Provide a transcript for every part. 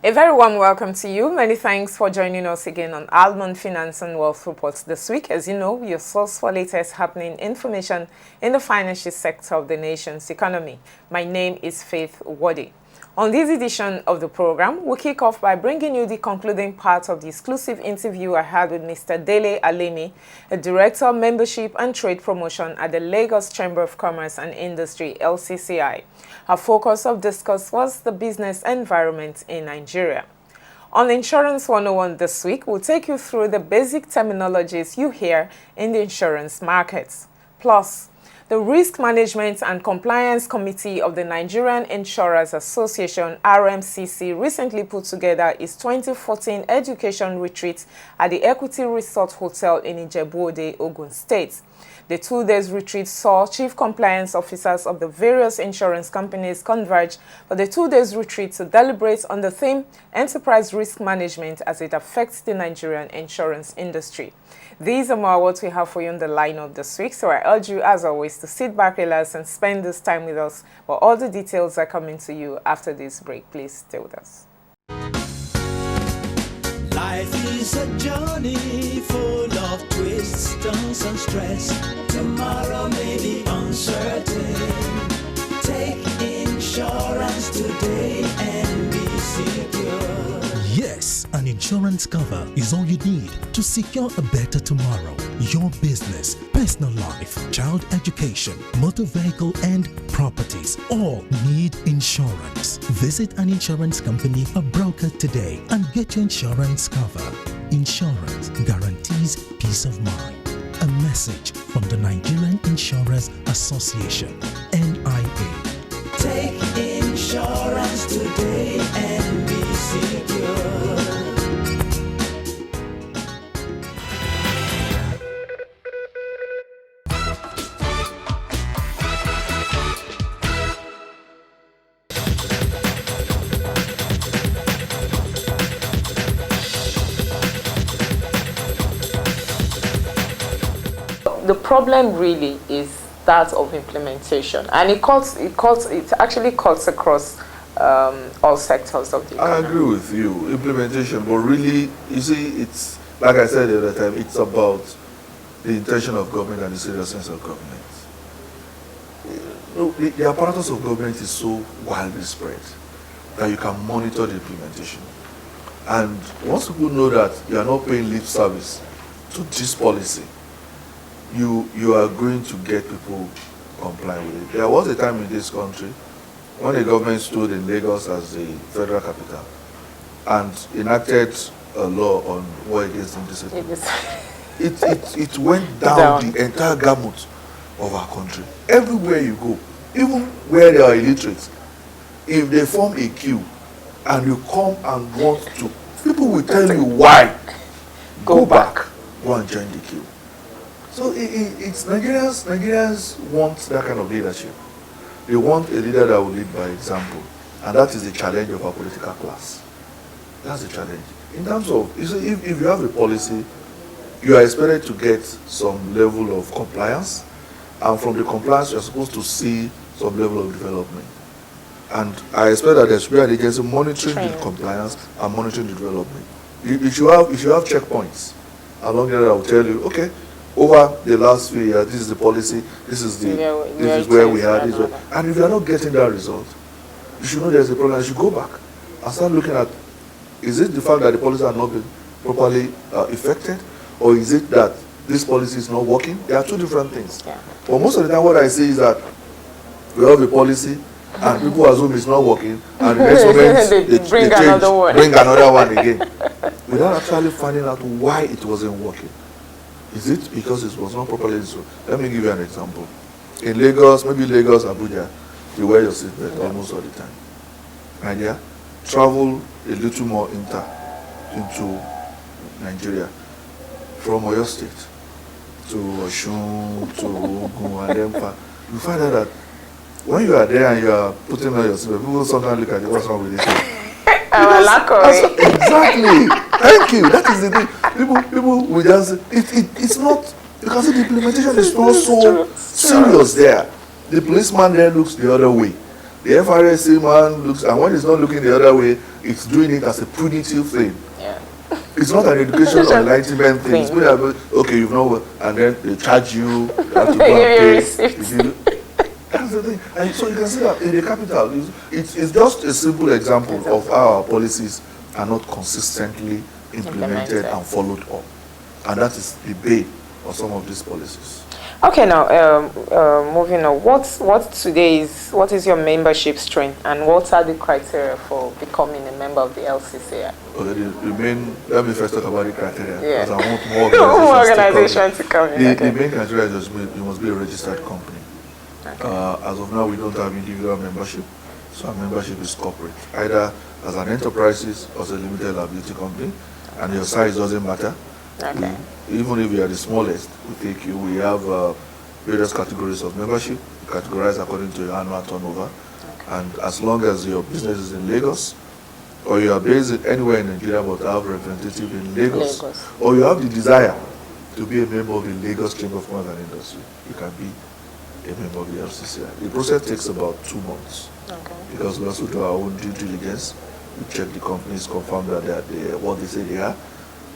A very warm welcome to you. Many thanks for joining us again on Almond Finance and Wealth Reports this week. As you know, your source for latest happening information in the financial sector of the nation's economy. My name is Faith Wadi. On this edition of the program, we'll kick off by bringing you the concluding part of the exclusive interview I had with Mr. Dele Alemi, a Director of Membership and Trade Promotion at the Lagos Chamber of Commerce and Industry, LCCI. Our focus of discourse was the business environment in Nigeria. On Insurance 101 this week, we'll take you through the basic terminologies you hear in the insurance markets. Plus, the Risk Management and Compliance Committee of the Nigerian Insurers Association, RMCC, recently put together its 2014 education retreat at the Equity Resort Hotel in Ijebu-Ode, Ogun State. The 2 days retreat saw chief compliance officers of the various insurance companies converge for the 2 days retreat to deliberate on the theme Enterprise Risk Management as it affects the Nigerian insurance industry. These are more what we have for you in the lineup this week, so I urge you, as always, to sit back, relax, and spend this time with us. But all the details are coming to you after this break. Please stay with us. Life is a journey full of twists, turns, and stress. Tomorrow may be uncertain. Take insurance today and be secure. Yes, an insurance cover is all you need to secure a better tomorrow. Your business, personal life, child education, motor vehicle, and properties all need insurance. Visit an insurance company or broker today and get your insurance cover. Insurance guarantees peace of mind. A message from the Nigerian Insurers Association, NIA. Take insurance today and be secure. The problem really is that of implementation, and it actually cuts across all sectors of the economy. I agree with you, implementation, but really, you see, it's like I said the other time, it's about the intention of government and the seriousness of government. The apparatus of government is so widely spread that you can monitor the implementation. And once people know that you are not paying lip service to this policy, you are going to get people complying with it. There was a time in this country when the government stood in Lagos as the federal capital and enacted a law on war against indiscipline. It went down the entire gamut of our country. Everywhere you go, even where they are illiterate, if they form a queue and you come and want to, people will tell you why. Go back, go and join the queue. So it's Nigerians want that kind of leadership. They want a leader that will lead by example. And that is the challenge of our political class. That's the challenge. In terms of, you see, if you have a policy, you are expected to get some level of compliance. And from the compliance, you are supposed to see some level of development. And I expect that there should be an agency monitoring the compliance and monitoring the development. You should have checkpoints along there that will tell you, okay, over the last few years, this is the policy, this is where we are, and if you are not getting that result, you should know there's a problem. You should go back and start looking at, is it the fact that the policy has not been properly effected, or is it that this policy is not working? There are two different things. Yeah. But most of the time what I say is that we have a policy and people assume it's not working, and the next moment they bring another one again, without actually finding out why it wasn't working. Is it because it was not properly installed? Let me give you an example. In Lagos, maybe Lagos, Abuja, you wear your seatbelt almost all the time. And yeah, travel a little more into Nigeria from Oyo State to Osun, to Ogun, and then you find out that when you are there and you are putting on your seatbelt, people sometimes look at you, what's wrong with this? Exactly. Thank you. That is the thing. People will just, it's not, because the implementation is not so serious there. The policeman there looks the other way. The FRSA man looks, and when it's not looking the other way, it's doing it as a punitive thing. Yeah. It's not an education or enlightenment thing. It's going to be, okay, you know, and then they charge you, you have to go and pay. That's the thing. And so you can see that in the capital, it's just a simple example of how our policies are not consistently implemented and followed up. And that is the bane of some of these policies. Okay, now moving on. What is your membership strength, and what are the criteria for becoming a member of the LCCI? Okay, let me first talk about the criteria, Yeah. because I want more organizations to come in. The main criteria is you must be a registered company. Okay. As of now, we don't have individual membership, so our membership is corporate, either as an enterprises or as a limited liability company, and your size doesn't matter. Okay. Even if you are the smallest, we take you. We have various categories of membership, categorized according to your annual turnover. Okay. And as long as your business is in Lagos, or you are based anywhere in Nigeria but have representative in Lagos, or you have the desire to be a member of the Lagos Chamber of Commerce and Industry, you can be a member of the LCCI. The process takes about 2 months, Okay. because we also do our own due diligence. We check the companies, confirm that they are what they say they are,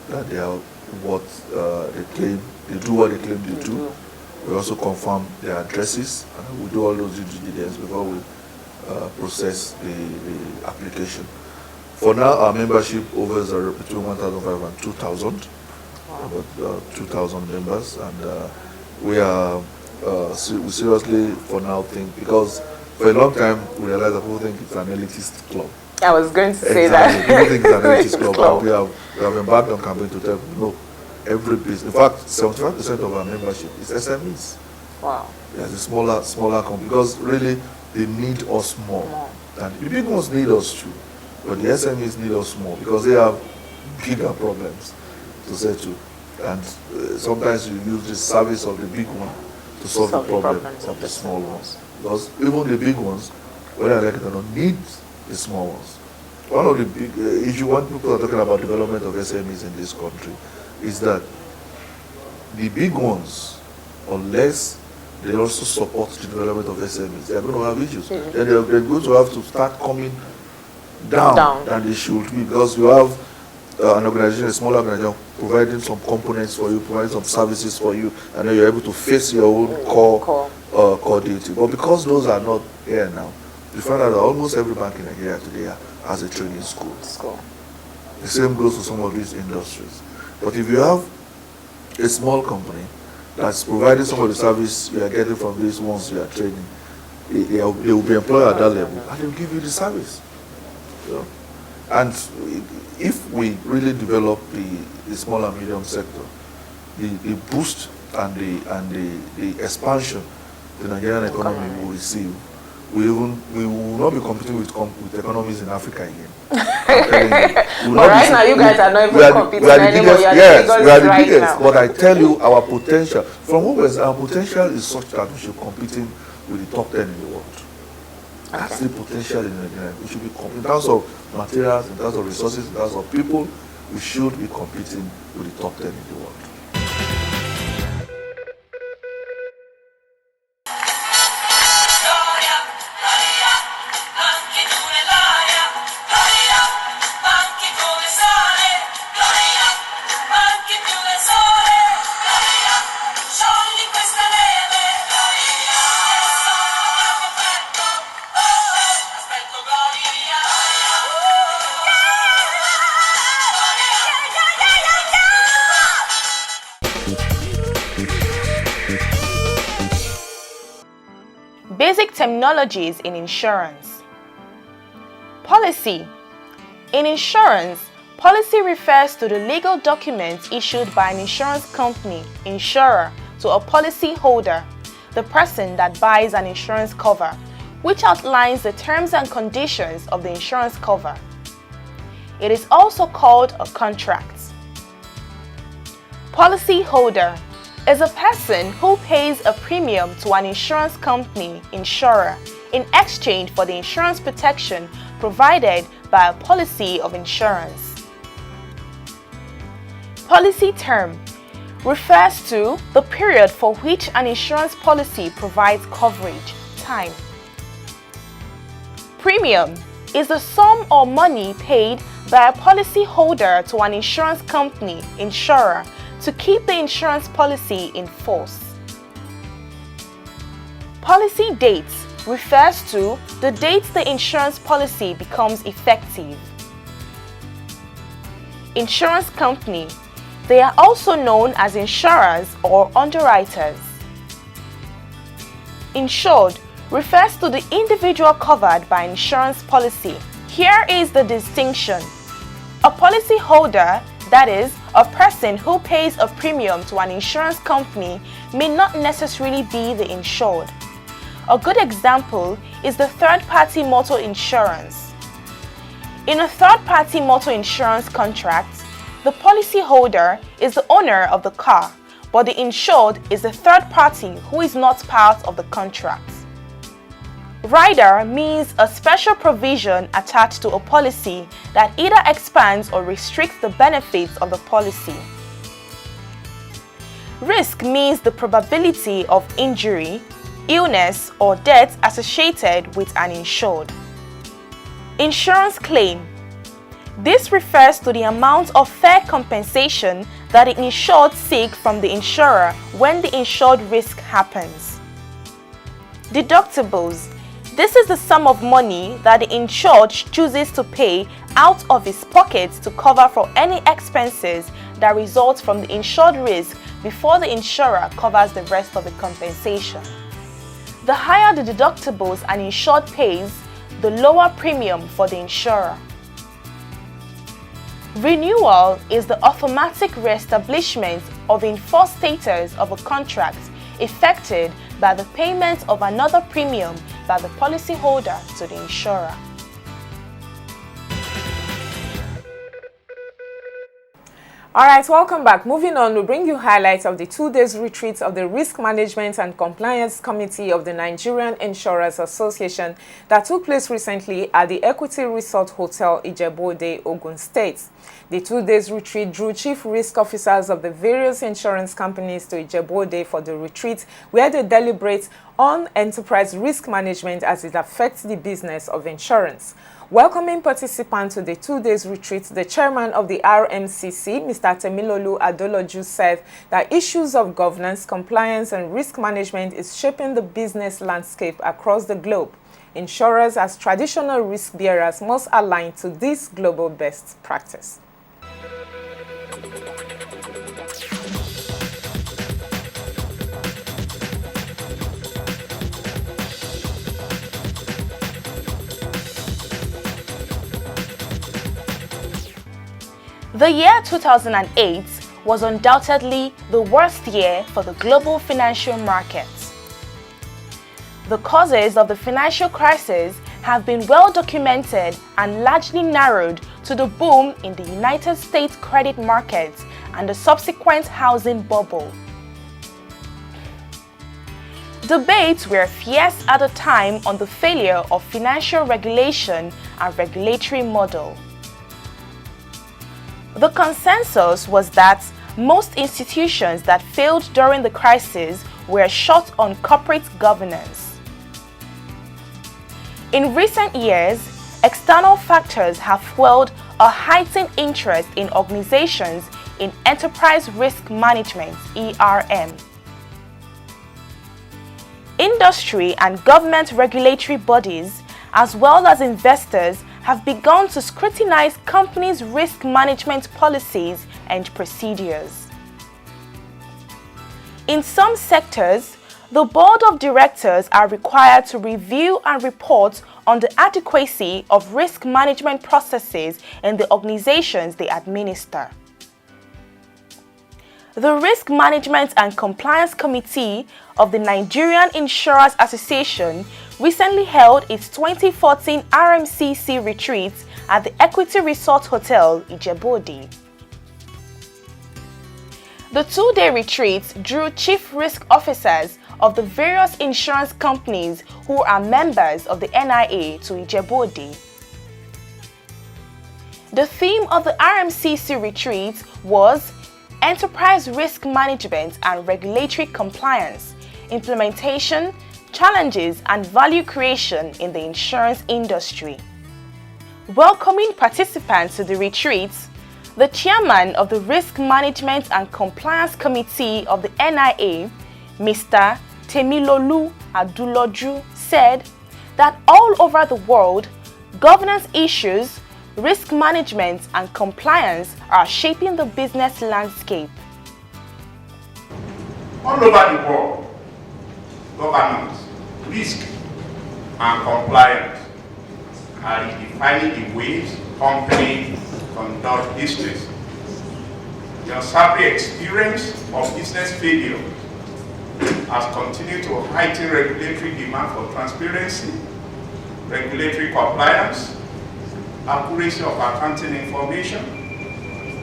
that they are what they claim, they do what they claim they do. We also confirm their addresses, and we do all those due diligence before we process the application. For now, our membership hovers between 1,500 and 2,000, about 2,000 members, and we are we seriously for now think, because for a long time we realized that people think it's an elitist club. I was going to say Exactly. that. People think it's an elitist club. And we have embarked on campaign to tell people, no, every business, in fact, 75% of our membership is SMEs. Wow. Yes, the smaller company, because really they need us more. And the big ones need us too, but the SMEs need us more because they have bigger problems to settle. And sometimes you use the service of the big one to solve the problems of the small ones. Because even the big ones, whether they like it or not, need the small ones. One of the big, if you want people are talking about development of SMEs in this country, is that the big ones, unless they also support the development of SMEs, they're going to have issues. Then they're going to have to start coming down than they should be, because you have an organization, a small organization, providing some components for you, providing some services for you, and then you're able to face your own core duty. But because those are not here now, you find out that almost every bank in Nigeria today has a training school. The same goes for some of these industries. But if you have a small company that's providing some of the service you are getting from these ones you are training, they will be employed at that level, and they will give you the service. You know? And if we really develop the small and medium sector, the boost and the expansion the Nigerian economy will receive, we will not be competing with economies in Africa again. But right now, you guys are not even competing anymore. Yes, we are the biggest. But I tell you, our potential, from what our potential is such that we should be competing with the top 10 in the world. That's the potential in Nigeria. We should be in terms of materials, in terms of resources, in terms of people, we should be competing with the top 10 in the world. Basic terminologies in insurance. Policy. In insurance, policy refers to the legal documents issued by an insurance company, insurer, to a policy holder, the person that buys an insurance cover, which outlines the terms and conditions of the insurance cover. It is also called a contract. Policy holder is a person who pays a premium to an insurance company, insurer, in exchange for the insurance protection provided by a policy of insurance. Policy term refers to the period for which an insurance policy provides coverage, time. premium is the sum or money paid by a policyholder to an insurance company, insurer, to keep the insurance policy in force. Policy date refers to the date the insurance policy becomes effective. Insurance company. They are also known as insurers or underwriters. Insured refers to the individual covered by insurance policy. Here is the distinction. A policyholder, that is, a person who pays a premium to an insurance company, may not necessarily be the insured. A good example is the third-party motor insurance. In a third-party motor insurance contract, the policyholder is the owner of the car, but the insured is a third party who is not part of the contract. Rider means a special provision attached to a policy that either expands or restricts the benefits of the policy. Risk means the probability of injury, illness, or death associated with an insured. Insurance claim. This refers to the amount of fair compensation that the insured seeks from the insurer when the insured risk happens. Deductibles. This is the sum of money that the insured chooses to pay out of his pocket to cover for any expenses that result from the insured risk before the insurer covers the rest of the compensation. The higher the deductibles an insured pays, the lower premium for the insurer. Renewal is the automatic re-establishment of enforced status of a contract effected by the payment of another premium by the policyholder to the insurer. Alright, welcome back. Moving on, we'll bring you highlights of the 2 days retreat of the Risk Management and Compliance Committee of the Nigerian Insurers Association that took place recently at the Equity Resort Hotel, Ijebu-Ode, Ogun State. The 2 days retreat drew chief risk officers of the various insurance companies to Ijebu-Ode for the retreat, where they deliberate on enterprise risk management as it affects the business of insurance. Welcoming participants to the 2 days retreat, the chairman of the RMCC, Mr. Temilolu Adoloju, said that issues of governance, compliance, and risk management is shaping the business landscape across the globe. Insurers, as traditional risk bearers, must align to this global best practice. The year 2008 was undoubtedly the worst year for the global financial markets. The causes of the financial crisis have been well documented and largely narrowed to the boom in the United States credit markets and the subsequent housing bubble. Debates were fierce at the time on the failure of financial regulation and regulatory model. The consensus was that most institutions that failed during the crisis were short on corporate governance. In recent years, external factors have fueled a heightened interest in organizations in enterprise risk management ERM. Industry and government regulatory bodies, as well as investors, have begun to scrutinize companies' risk management policies and procedures. In some sectors, the board of directors are required to review and report on the adequacy of risk management processes in the organizations they administer. The Risk Management and Compliance Committee of the Nigerian Insurers Association recently held its 2014 RMCC retreat at the Equity Resort Hotel, Ijebu-Ode. The 2-day retreat drew chief risk officers of the various insurance companies who are members of the NIA to Ijebu-Ode. The theme of the RMCC retreat was Enterprise Risk Management and Regulatory Compliance, Implementation, challenges and value creation in the insurance industry. Welcoming participants to the retreat, the chairman of the Risk Management and Compliance Committee of the NIA, Mr. Temilolu Aduloju, said that all over the world, governance issues, risk management and compliance are shaping the business landscape. All over the world, governance, risk and compliance are redefining the ways companies conduct business. The unhappy experience of business failure has continued to heighten regulatory demand for transparency, regulatory compliance, accuracy of accounting information,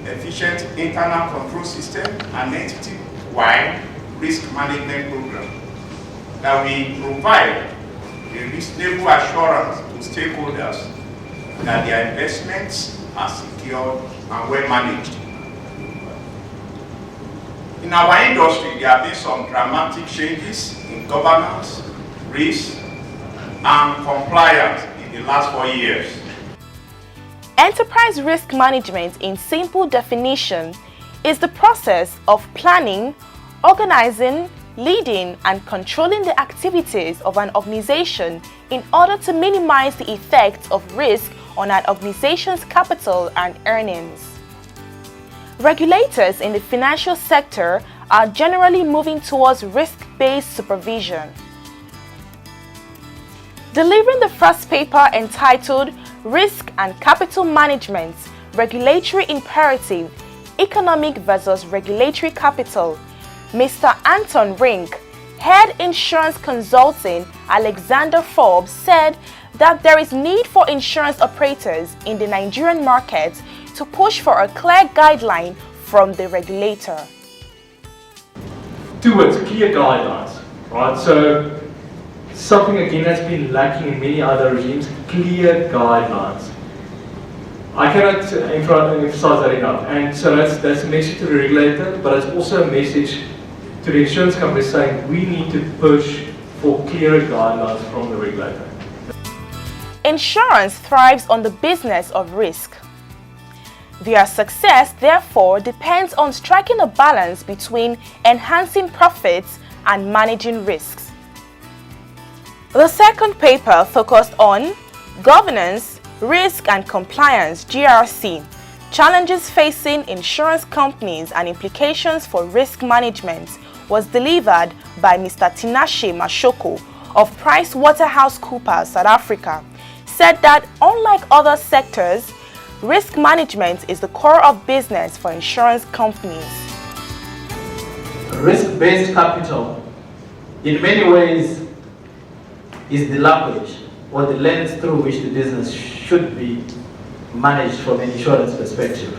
efficient internal control system, and entity-wide risk management program that will provide a reasonable assurance to stakeholders that their investments are secured and well managed. In our industry, there have been some dramatic changes in governance, risk, and compliance in the last 4 years. Enterprise risk management, in simple definition, is the process of planning, organizing, leading, and controlling the activities of an organization in order to minimize the effects of risk on an organization's capital and earnings. Regulators in the financial sector are generally moving towards risk-based supervision. Delivering the first paper entitled Risk and Capital Management, Regulatory Imperative, Economic versus Regulatory Capital, Mr. Anton Rink, Head Insurance Consulting, Alexander Forbes, said that there is need for insurance operators in the Nigerian market to push for a clear guideline from the regulator. Two words, clear guidelines, right? So something again that's been lacking in many other regimes, clear guidelines. I cannot emphasize that enough. And so that's a message to the regulator, but it's also a message to the insurance companies saying we need to push for clearer guidelines from the regulator. Insurance thrives on the business of risk. Their success, therefore, depends on striking a balance between enhancing profits and managing risks. The second paper focused on Governance, Risk and Compliance (GRC), Challenges Facing Insurance Companies and Implications for Risk Management, was delivered by Mr. Tinashe Mashoko of PricewaterhouseCoopers, South Africa, said that unlike other sectors, risk management is the core of business for insurance companies. Risk-based capital, in many ways, is the language or the lens through which the business should be managed from an insurance perspective.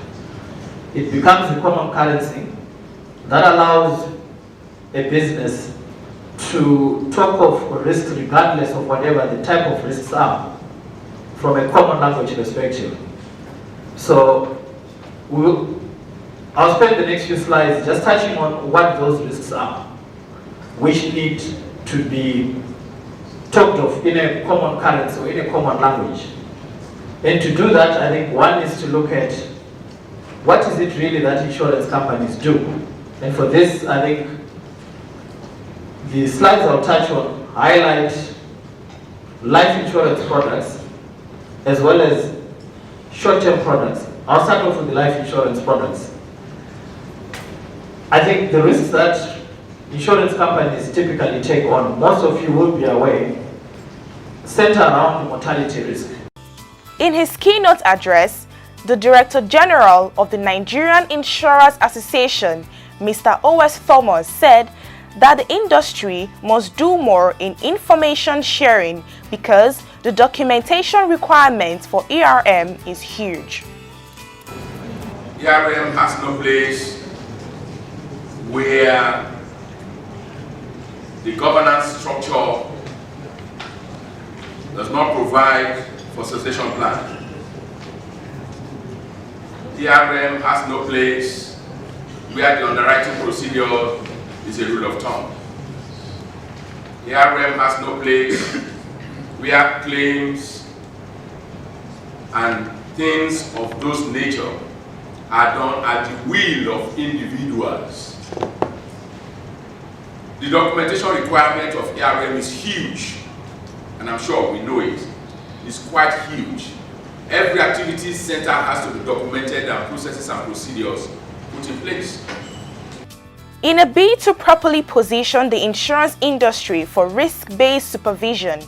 It becomes a common currency that allows a business to talk of risks regardless of whatever the type of risks are from a common language perspective. So I'll spend the next few slides just touching on what those risks are, which need to be talked of in a common currency or in a common language. And to do that, I think one is to look at what is it really that insurance companies do. And for this, I think the slides I'll touch on highlight life insurance products as well as short-term products. I'll start off with the life insurance products. I think the risks that insurance companies typically take on, most of you will be aware, center around the mortality risk. In his keynote address, the Director General of the Nigerian Insurers Association, Mr. O.S. Thomas, said that the industry must do more in information sharing because the documentation requirements for ERM is huge. ERM has no place where the governance structure does not provide for succession plan. ERM has no place where the underwriting procedure is a rule of thumb. ARM has no place where claims and things of those nature are done at the will of individuals. The documentation requirement of ARM is huge, and I'm sure we know it. It's quite huge. Every activity center has to be documented and processes and procedures put in place. In a bid to properly position the insurance industry for risk-based supervision,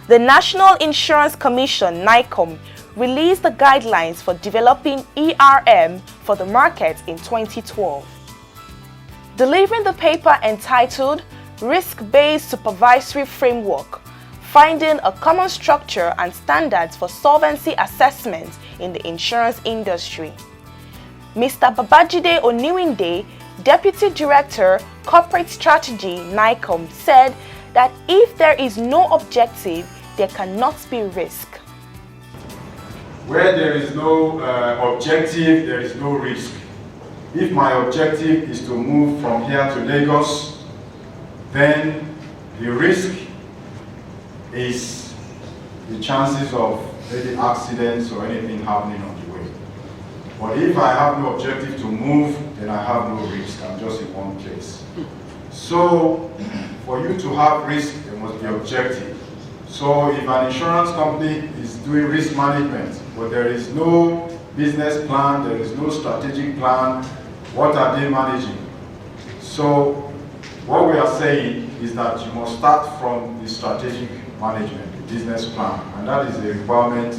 the National Insurance Commission (NICOM) released the guidelines for developing ERM for the market in 2012. Delivering the paper entitled Risk-Based Supervisory Framework, Finding a Common Structure and Standards for Solvency Assessment in the Insurance Industry, Mr. Babajide Oniwinde, Deputy Director, Corporate Strategy, NICOM, said that if there is no objective, there cannot be risk. Where there is no objective, there is no risk. If my objective is to move from here to Lagos, then the risk is the chances of maybe accidents or anything happening on the way. But if I have no objective to move, then I have no risk. I'm just in one place. So, for you to have risk, there must be objective. So, if an insurance company is doing risk management, but there is no business plan, there is no strategic plan, what are they managing? So, what we are saying is that you must start from the strategic management, the business plan, and that is the requirement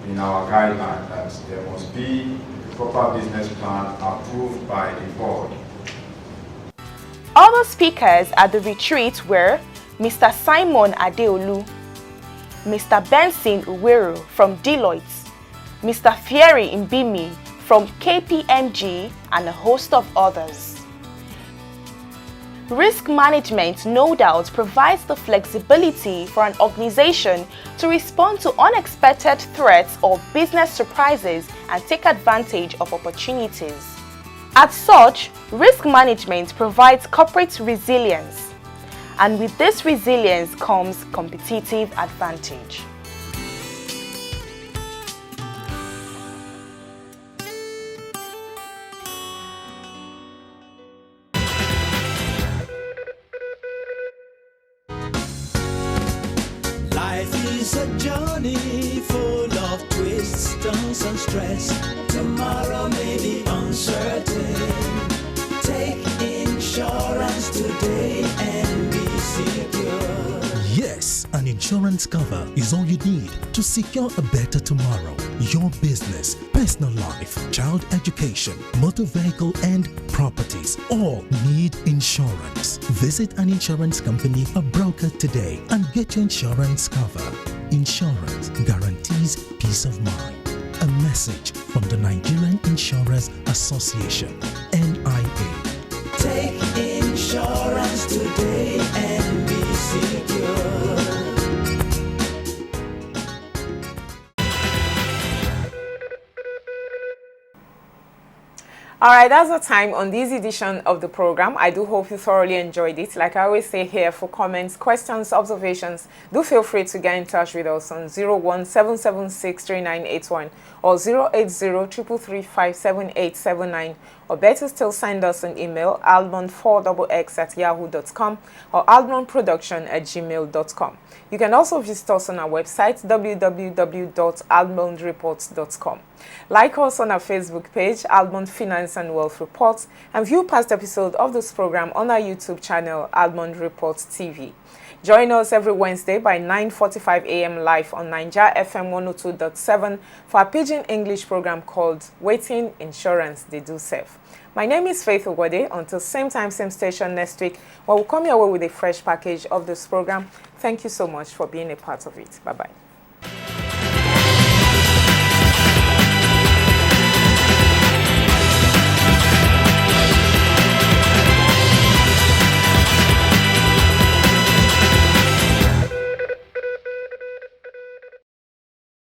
in our guideline, that there must be a proper business plan approved by the board. Other speakers at the retreat were Mr. Simon Adeolu, Mr. Benson Uweru from Deloitte, Mr. Fieri Mbimi from KPMG, and a host of others. Risk management, no doubt, provides the flexibility for an organization to respond to unexpected threats or business surprises and take advantage of opportunities. As such, risk management provides corporate resilience, and with this resilience comes competitive advantage. Life is a journey full of twists, turns and stress. Tomorrow may be uncertain. Take insurance today and be secure. Yes, an insurance cover is all you need to secure a better tomorrow. Your business, personal life, child education, motor vehicle and properties all need insurance. Visit an insurance company or broker today and get your insurance cover. Insurance guarantees peace of mind. A message from the Nigerian Insurers Association, NIA. Take insurance today and be secure. Alright, that's the time on this edition of the program. I do hope you thoroughly enjoyed it. Like I always say here, for comments, questions, observations, do feel free to get in touch with us on 017763981 or 08033357879, or better still, send us an email, almond4xx@yahoo.com or almondproduction@gmail.com. You can also visit us on our website, www.almondreports.com. Like us on our Facebook page, Almond Finance and Wealth Reports, and view past episodes of this program on our YouTube channel, Almond Reports TV. Join us every Wednesday by 9:45 a.m. live on Niger FM 102.7 for a Pidgin English program called Waiting Insurance They Do Serve. My name is Faith Ogwade. Until same time, same station next week, where we'll come your way with a fresh package of this program. Thank you so much for being a part of it. Bye-bye.